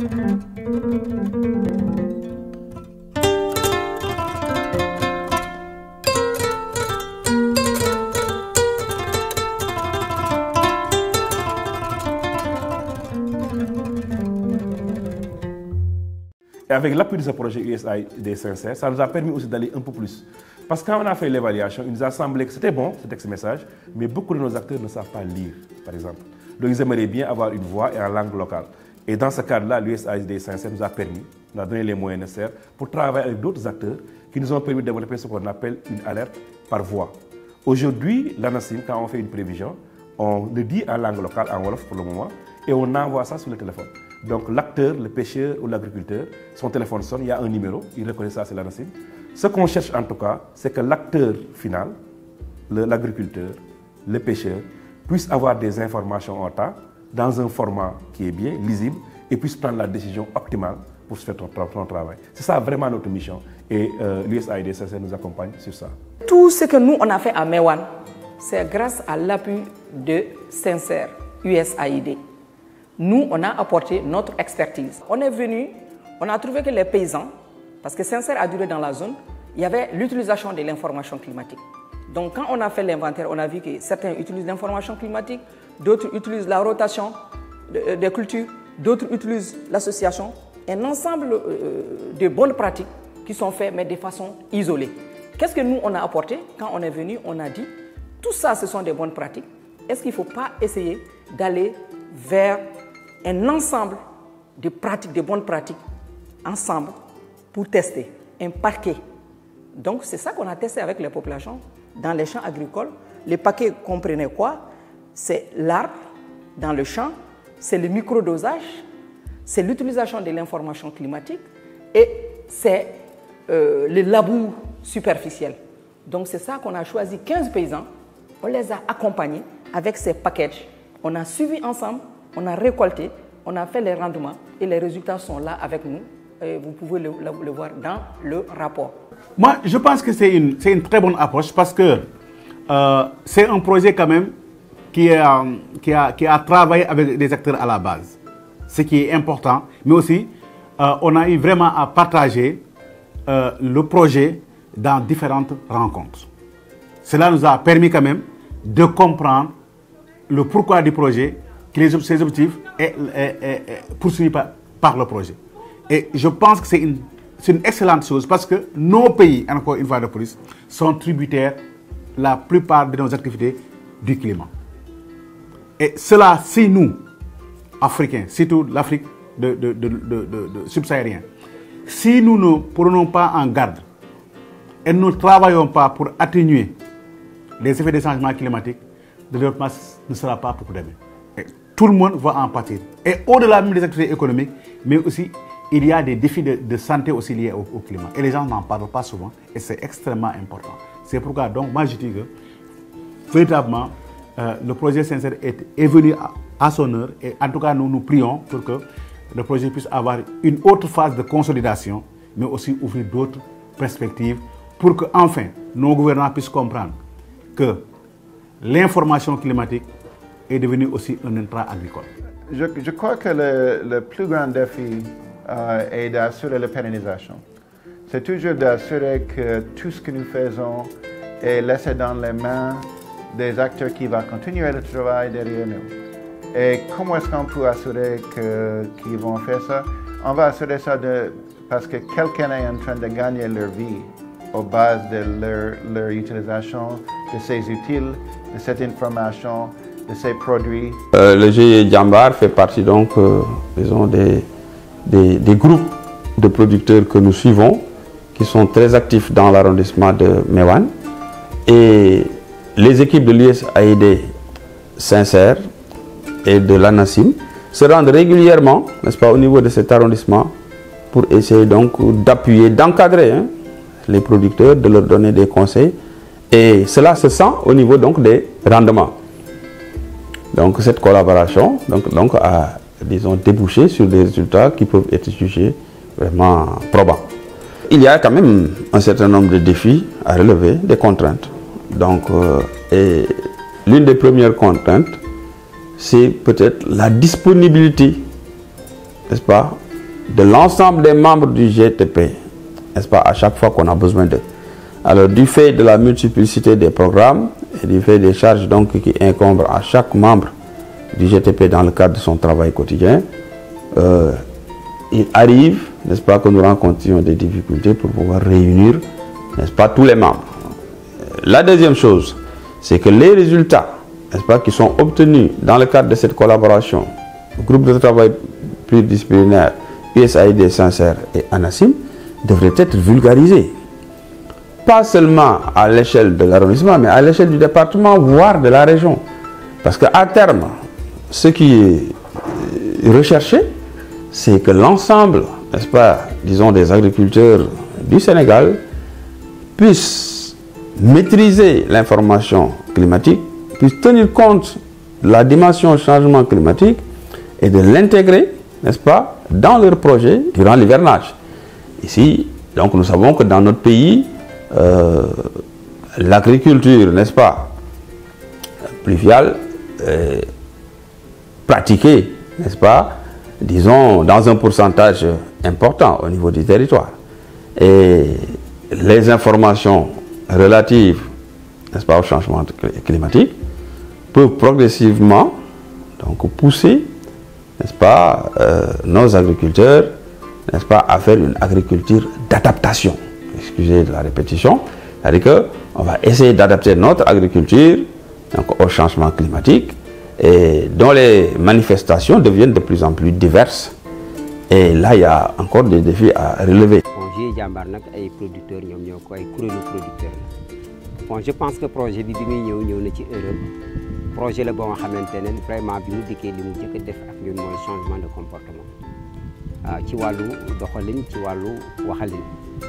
Et avec l'appui de ce projet USAID Sincère, ça nous a permis aussi d'aller un peu plus. Parce que quand on a fait l'évaluation, il nous a semblé que c'était bon, ce texte-message, mais beaucoup de nos acteurs ne savent pas lire, par exemple. Donc ils aimeraient bien avoir une voix et en langue locale. Et dans ce cadre-là, l'USAID Sincère nous a permis, nous a donné les moyens nécessaires pour travailler avec d'autres acteurs qui nous ont permis de développer ce qu'on appelle une alerte par voix. Aujourd'hui, l'ANACIM, quand on fait une prévision, on le dit en langue locale, en Wolof pour le moment, et on envoie ça sur le téléphone. Donc l'acteur, le pêcheur ou l'agriculteur, son téléphone sonne, il y a un numéro, il reconnaît ça, c'est l'ANACIM. Ce qu'on cherche en tout cas, c'est que l'acteur final, l'agriculteur, le pêcheur, puisse avoir des informations en temps, dans un format qui est bien, lisible, et puisse prendre la décision optimale pour se faire son travail. C'est ça vraiment notre mission, et l'USAID Sincère nous accompagne sur ça. Tout ce que nous, on a fait à Mewan, c'est grâce à l'appui de Sincère, USAID. Nous, on a apporté notre expertise. On est venu, on a trouvé que les paysans, parce que Sincère a duré dans la zone, il y avait l'utilisation de l'information climatique. Donc quand on a fait l'inventaire, on a vu que certains utilisent l'information climatique, d'autres utilisent la rotation des cultures, d'autres utilisent l'association. Un ensemble de bonnes pratiques qui sont faites, mais de façon isolée. Qu'est-ce que nous, on a apporté? Quand on est venu, on a dit, tout ça, ce sont des bonnes pratiques. Est-ce qu'il ne faut pas essayer d'aller vers un ensemble de pratiques, de bonnes pratiques, ensemble, pour tester un paquet. Donc c'est ça qu'on a testé avec les populations dans les champs agricoles. Les paquets comprenaient quoi? C'est l'arbre dans le champ, c'est le microdosage, c'est l'utilisation de l'information climatique et c'est le labour superficiel. Donc c'est ça qu'on a choisi 15 paysans, on les a accompagnés avec ces packages. On a suivi ensemble, on a récolté, on a fait les rendements et les résultats sont là avec nous. Et vous pouvez le voir dans le rapport. Moi, je pense que c'est une très bonne approche parce que c'est un projet quand même qui a travaillé avec des acteurs à la base. Ce qui est important, mais aussi on a eu vraiment à partager le projet dans différentes rencontres. Cela nous a permis quand même de comprendre le pourquoi du projet, que ses objectifs sont poursuivis par le projet. Et je pense que c'est une excellente chose parce que nos pays, encore une fois de plus, sont tributaires, la plupart de nos activités, du climat. Et cela, si nous, Africains, surtout l'Afrique subsaharienne, si nous ne prenons pas en garde et nous ne travaillons pas pour atténuer les effets des changements climatiques, le développement ne sera pas pour demain. Et tout le monde va en pâtir. Et au-delà même des activités économiques, mais aussi, il y a des défis de santé aussi liés au climat. Et les gens n'en parlent pas souvent et c'est extrêmement important. C'est pourquoi, donc, moi je dis que, véritablement, le projet Sincère est venu à son heure et en tout cas, nous prions pour que le projet puisse avoir une autre phase de consolidation, mais aussi ouvrir d'autres perspectives pour que, enfin, nos gouvernants puissent comprendre que l'information climatique est devenue aussi un intrant agricole. Je crois que le plus grand défi est d'assurer la pérennisation. C'est toujours d'assurer que tout ce que nous faisons est laissé dans les mains des acteurs qui vont continuer le travail derrière nous. Et comment est-ce qu'on peut assurer qu'ils vont faire ça? On va assurer ça parce que quelqu'un est en train de gagner leur vie aux bases de leur utilisation de ces outils, de cette information, de ces produits. Le GIE Djambar fait partie donc, disons, des groupes de producteurs que nous suivons, qui sont très actifs dans l'arrondissement de Mewan. Et les équipes de l'USAID Sincère et de l'ANACIM se rendent régulièrement, n'est-ce pas, au niveau de cet arrondissement pour essayer donc d'appuyer, d'encadrer les producteurs, de leur donner des conseils. Et cela se sent au niveau donc des rendements. Donc cette collaboration donc a, disons, débouché sur des résultats qui peuvent être jugés vraiment probants. Il y a quand même un certain nombre de défis à relever, des contraintes. Donc, et l'une des premières contraintes, c'est peut-être la disponibilité, n'est-ce pas, de l'ensemble des membres du GTP, n'est-ce pas, à chaque fois qu'on a besoin d'eux. Alors, du fait de la multiplicité des programmes et du fait des charges donc, qui incombent à chaque membre du GTP dans le cadre de son travail quotidien, il arrive, n'est-ce pas, que nous rencontrions des difficultés pour pouvoir réunir, n'est-ce pas, tous les membres. La deuxième chose, c'est que les résultats, n'est-ce pas, qui sont obtenus dans le cadre de cette collaboration, groupe de travail pluridisciplinaire, USAID Sincère et ANACIM, devraient être vulgarisés. Pas seulement à l'échelle de l'arrondissement, mais à l'échelle du département, voire de la région. Parce qu'à terme, ce qui est recherché, c'est que l'ensemble, n'est-ce pas, disons, des agriculteurs du Sénégal puissent maîtriser l'information climatique, puissent tenir compte de la dimension changement climatique et de l'intégrer, n'est-ce pas, dans leurs projets durant l'hivernage. Ici, donc, nous savons que dans notre pays, l'agriculture, n'est-ce pas, pluviale, pratiquée, n'est-ce pas, disons, dans un pourcentage important au niveau du territoire. Et les informations relatives, n'est-ce pas, au changement climatique peuvent progressivement donc, pousser, n'est-ce pas, nos agriculteurs, n'est-ce pas, à faire une agriculture d'adaptation. Excusez de la répétition. C'est-à-dire qu'on va essayer d'adapter notre agriculture donc, au changement climatique et dont les manifestations deviennent de plus en plus diverses. Et là, il y a encore des défis à relever. Bon, Jambar nak ay producteurs ñom ñoko ay kuréelu producteur la. Bon, je pense que projet bi muy ñëw na ci Europe. Projet la bo nga xamantene vraiment bi mu diké li mu jëk def ak ñun moy changement de comportement. Ci walu doxalin, ci walu waxalin.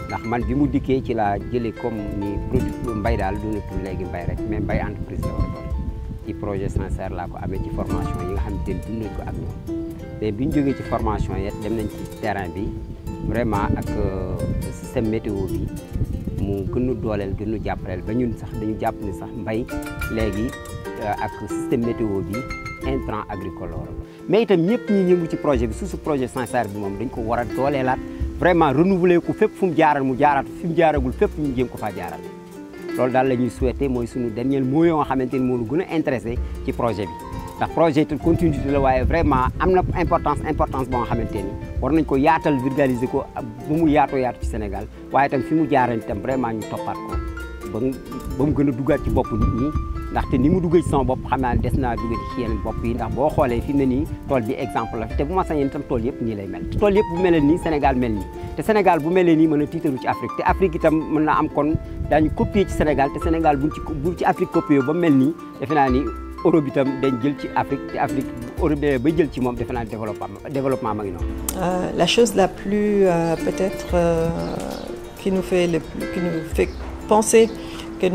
Ndax man bi mu diké ci la jëlé comme ni produit mbay dal doonatul légui mbay rek mais mbay entreprise la wara doon. Ci projet Sincère la ko amé ci formation yi nga xamantene dund nañ ko ak ñoom. Mais biñ joggé ci formation yi dem nañ ci terrain bi vraiment ak système météo bi mu gënu dooleel gënu jàppaleel ba ñun sax dañu jàpp ni sax mbay léegi ak système météo bi intrant agricole la mais itam ñëpp ñi yëngu ci projet bi su projet Sincère bi moom dañ ko war a dooleelaat vraiment renouveler ko fépp fu mu jaaral mu jaaraat fi mu jaaragul fépp ñu jéem ko faa jaaral loolu daal la ñuy souhaité mooy suñu dernier mot yoo nga xamante ni moo ñu gën a intéressé ci projet bi ndax projet te continuité la waaye vraiment am na importance boo nga xamante ni war nañ ko yaatal vulgariser ko ba mu yaatu ci Sénégal waaye itam fi mu jaaree itam vraiment ñu toppaat ko ba mu gën a duggaat ci bopp nit ñi ndaxte ni mu duggee ci sama bopp xam naa des naa duggee ci yeneen bopp yi ndax boo xoolee fi mu ne nii tool bi exemple la te bu ma sañoon itam tool yëpp nii lay mel tool yëpp bu mel nii Sénégal mel nii te Sénégal bu mel nii mën a tiitaru ci Afrique te Afrique itam mën na am kon daañu copier ci Sénégal te Sénégal bu ci Afrique copier ba mel nii defe naa ni Europe itam dañ jël ci Afrique te Afrique Europe ba jël ci moom defe naa développement ma ngi noonu. La chose la plus peut-être qui nous fait penser que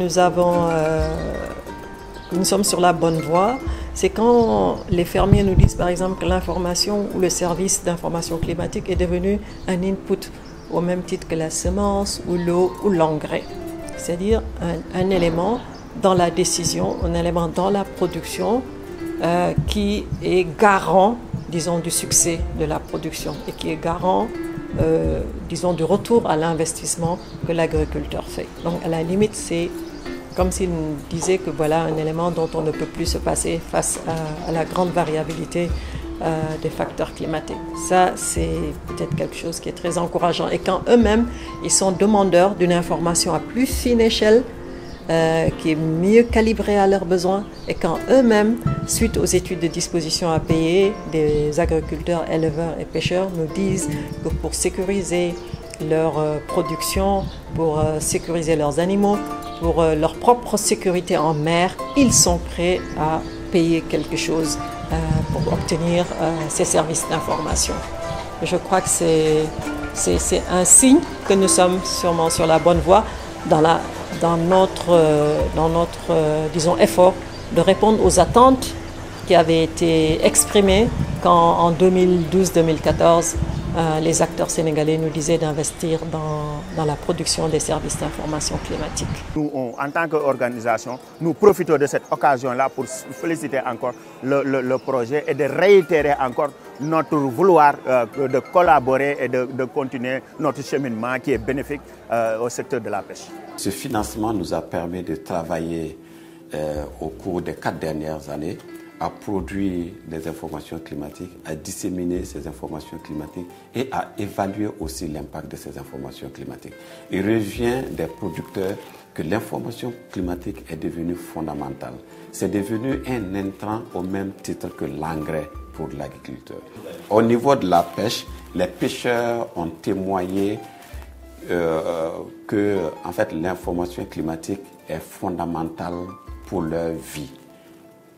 nous sommes sur la bonne voie, c'est quand les fermiers nous disent par exemple que l'information ou le service d'information climatique est devenu un input au même titre que la semence ou l'eau ou l'engrais. C'est-à-dire un élément dans la décision, un élément dans la production qui est garant, disons, du succès de la production et qui est garant, disons, du retour à l'investissement que l'agriculteur fait. Donc à la limite, c'est comme s'il nous disait que voilà un élément dont on ne peut plus se passer face à la grande variabilité des facteurs climatiques. Ça, c'est peut-être quelque chose qui est très encourageant. Et quand eux-mêmes, ils sont demandeurs d'une information à plus fine échelle, qui est mieux calibrée à leurs besoins, et quand eux-mêmes, suite aux études de disposition à payer, des agriculteurs, éleveurs et pêcheurs nous disent que pour sécuriser leur production, pour sécuriser leurs animaux, pour leur propre sécurité en mer, ils sont prêts à payer quelque chose pour obtenir ces services d'information. Je crois que c'est un signe que nous sommes sûrement sur la bonne voie dans notre disons, effort de répondre aux attentes qui avaient été exprimées quand en 2012-2014 les acteurs sénégalais nous disaient d'investir dans la production des services d'information climatique. Nous, en tant qu'organisation, nous profitons de cette occasion-là pour féliciter encore le projet et de réitérer encore notre vouloir de collaborer et de continuer notre cheminement qui est bénéfique au secteur de la pêche. Ce financement nous a permis de travailler au cours des 4 dernières années à produire des informations climatiques, à disséminer ces informations climatiques et à évaluer aussi l'impact de ces informations climatiques. Il revient des producteurs que l'information climatique est devenue fondamentale. C'est devenu un intrant au même titre que l'engrais pour l'agriculteur. Au niveau de la pêche, les pêcheurs ont témoigné que en fait, l'information climatique est fondamentale pour leur vie.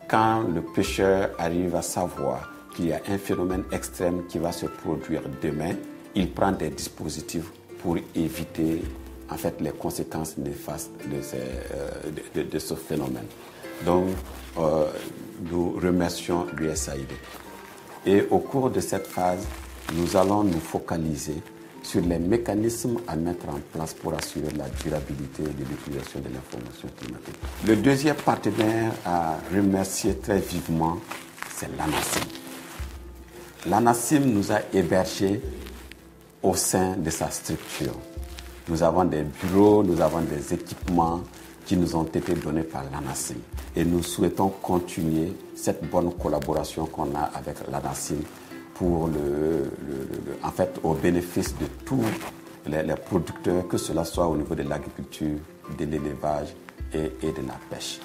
Quand le pêcheur arrive à savoir qu'il y a un phénomène extrême qui va se produire demain, il prend des dispositifs pour éviter en fait, les conséquences néfastes de ce phénomène. Donc, nous remercions l'USAID. Et au cours de cette phase, nous allons nous focaliser sur les mécanismes à mettre en place pour assurer la durabilité de l'utilisation de l'information climatique. Le deuxième partenaire à remercier très vivement, c'est l'ANACIM. L'ANACIM nous a hébergés au sein de sa structure. Nous avons des bureaux, nous avons des équipements qui nous ont été donnés par l'ANACIM. Et nous souhaitons continuer cette bonne collaboration qu'on a avec l'ANACIM pour en fait, au bénéfice de tous les producteurs, que cela soit au niveau de l'agriculture, de l'élevage et de la pêche.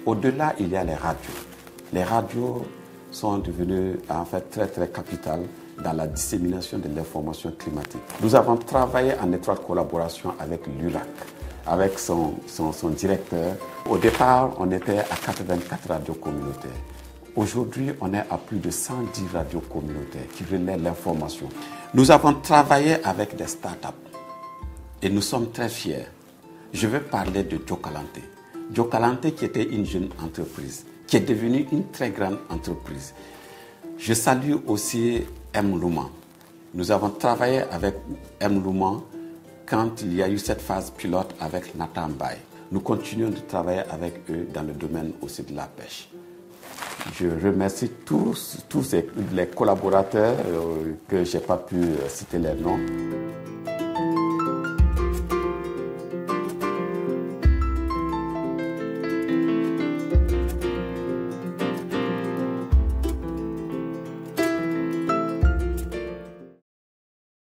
Au-delà, il y a les radios. Les radios sont devenues en fait très très capitales dans la dissémination de l'information climatique. Nous avons travaillé en étroite collaboration avec l'URAC, avec son directeur. Au départ, on était à 84 radios communautaires. Aujourd'hui, on est à plus de 110 radios communautaires qui relaient l'information. Nous avons travaillé avec des startups et nous sommes très fiers. Je veux parler de Jokalante. Jokalante qui était une jeune entreprise, qui est devenue une très grande entreprise. Je salue aussi M. Louma. Nous avons travaillé avec M. Louma quand il y a eu cette phase pilote avec Nathan Mbaye. Nous continuons de travailler avec eux dans le domaine aussi de la pêche. Je remercie tous les collaborateurs que je n'ai pas pu citer les noms.